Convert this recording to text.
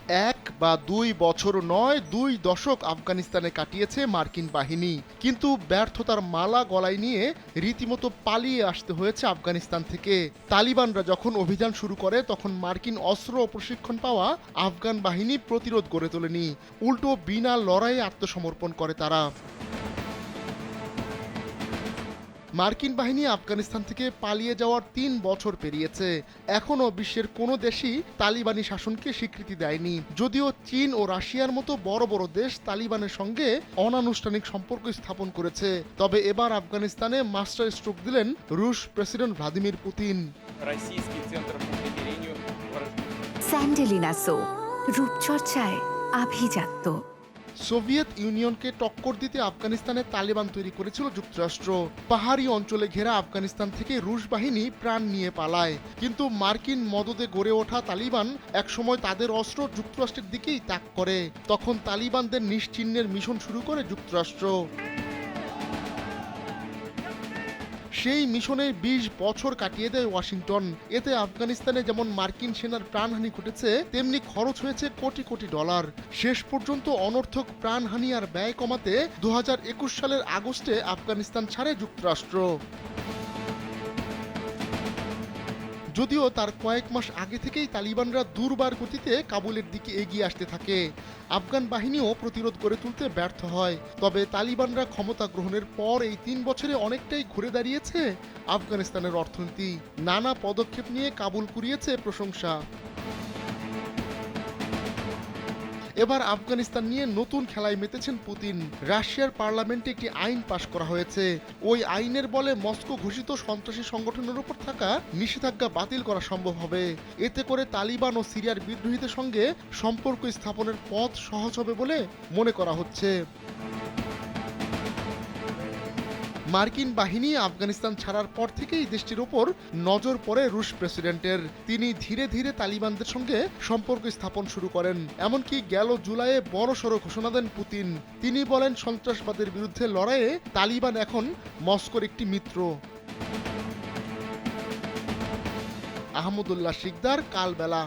এক বা ২ বছর নয়, ২ দশক আফগানিস্তানে কাটিয়েছে মার্কিন বাহিনী, কিন্তু ব্যর্থতার মালা গলায় নিয়ে রীতিমতো পালিয়ে আসতে হয়েছে আফগানিস্তান থেকে। তালিবানরা যখন অভিযান শুরু করে তখন মার্কিন অস্ত্র ও প্রশিক্ষণ পাওয়া আফগান বাহিনী প্রতিরোধ গড়ে তোলেনি, উল্টো বিনা লড়াইয়ে আত্মসমর্পণ করে তারা। মার্কিন বাহিনী আফগানিস্তান থেকে পালিয়ে যাওয়ার ৩ বছর পেরিয়েছে, এখনও বিশ্বের কোনো দেশই তালিবানি শাসনকে স্বীকৃতি দেয়নি। যদিও চীন ও রাশিয়ার মতো বড় বড় দেশ তালিবানের সঙ্গে অনানুষ্ঠানিক সম্পর্ক স্থাপন করেছে, তবে এবার আফগানিস্তানে মাস্টার স্ট্রোক দিলেন রুশ প্রেসিডেন্ট ভ্লাদিমির পুতিন। Российский центр по примирению. স্যান্ডেলিনা সো, রূপচর্চায় আভিজাত্য। সোভিয়েত ইউনিয়নকে টক্কর দিতে আফগানিস্তানে তালিবান তৈরি করেছিল যুক্তরাষ্ট্র। পাহাড়ি অঞ্চলে ঘেরা আফগানিস্তান থেকে রুশ বাহিনী প্রাণ নিয়ে পালায়, কিন্তু মার্কিন মদদে গড়ে ওঠা তালিবান একসময় তাদের অস্ত্র যুক্তরাষ্ট্রের দিকেই তাক করে। তখন তালিবানদের নিশ্চিহ্নের মিশন শুরু করে যুক্তরাষ্ট্র। সেই মিশনে ২০ বছর কাটিয়ে দেয় ওয়াশিংটন। এতে আফগানিস্তানে যেমন মার্কিন সেনার প্রাণহানি ঘটেছে, তেমনি খরচ হয়েছে কোটি কোটি ডলার। শেষ পর্যন্ত অনর্থক প্রাণহানি আর ব্যয় কমাতে ২০২১ সালের আগস্টে আফগানিস্তান ছাড়ে যুক্তরাষ্ট্র। যদিও তার কয়েক মাস আগে থেকেই তালিবানরা দুর্বার গতিতে কাবুলের দিকে এগিয়ে আসতে থাকে। আফগান বাহিনীও প্রতিরোধ গড়ে তুলতে ব্যর্থ হয়। তবে তালিবানরা ক্ষমতা গ্রহণের পর এই ৩ বছরে অনেকটাই ঘুরে দাঁড়িয়েছে আফগানিস্তানের অর্থনীতি। নানা পদক্ষেপ নিয়ে কাবুল কুড়িয়েছে প্রশংসা। এবার আফগানিস্তান নিয়ে নতুন খেলায় মেতেছেন পুতিন। রাশিয়ার পার্লামেন্টে একটি আইন পাশ করা হয়েছে। ওই আইনের বলে মস্কো ঘোষিত সন্ত্রাসী সংগঠনের উপর থাকা নিষেধাজ্ঞা বাতিল করা সম্ভব হবে। এতে করে তালিবান ও সিরিয়ার বিদ্রোহীদের সঙ্গে সম্পর্ক স্থাপনের পথ সহজ হবে বলে মনে করা হচ্ছে। মার্কিন বাহিনী আফগানিস্তান ছাড়ার পর থেকেই দেশটির ওপর নজর পড়ে রুশ প্রেসিডেন্টের। তিনি ধীরে ধীরে তালিবানদের সঙ্গে সম্পর্ক স্থাপন শুরু করেন। এমনকি গেল জুলাইয়ে বড়সড় ঘোষণা দেন পুতিন। তিনি বলেন, সন্ত্রাসবাদের বিরুদ্ধে লড়াইয়ে তালিবান এখন মস্কোর একটি মিত্র। আহমদুল্লাহ শিকদার, কালবেলা।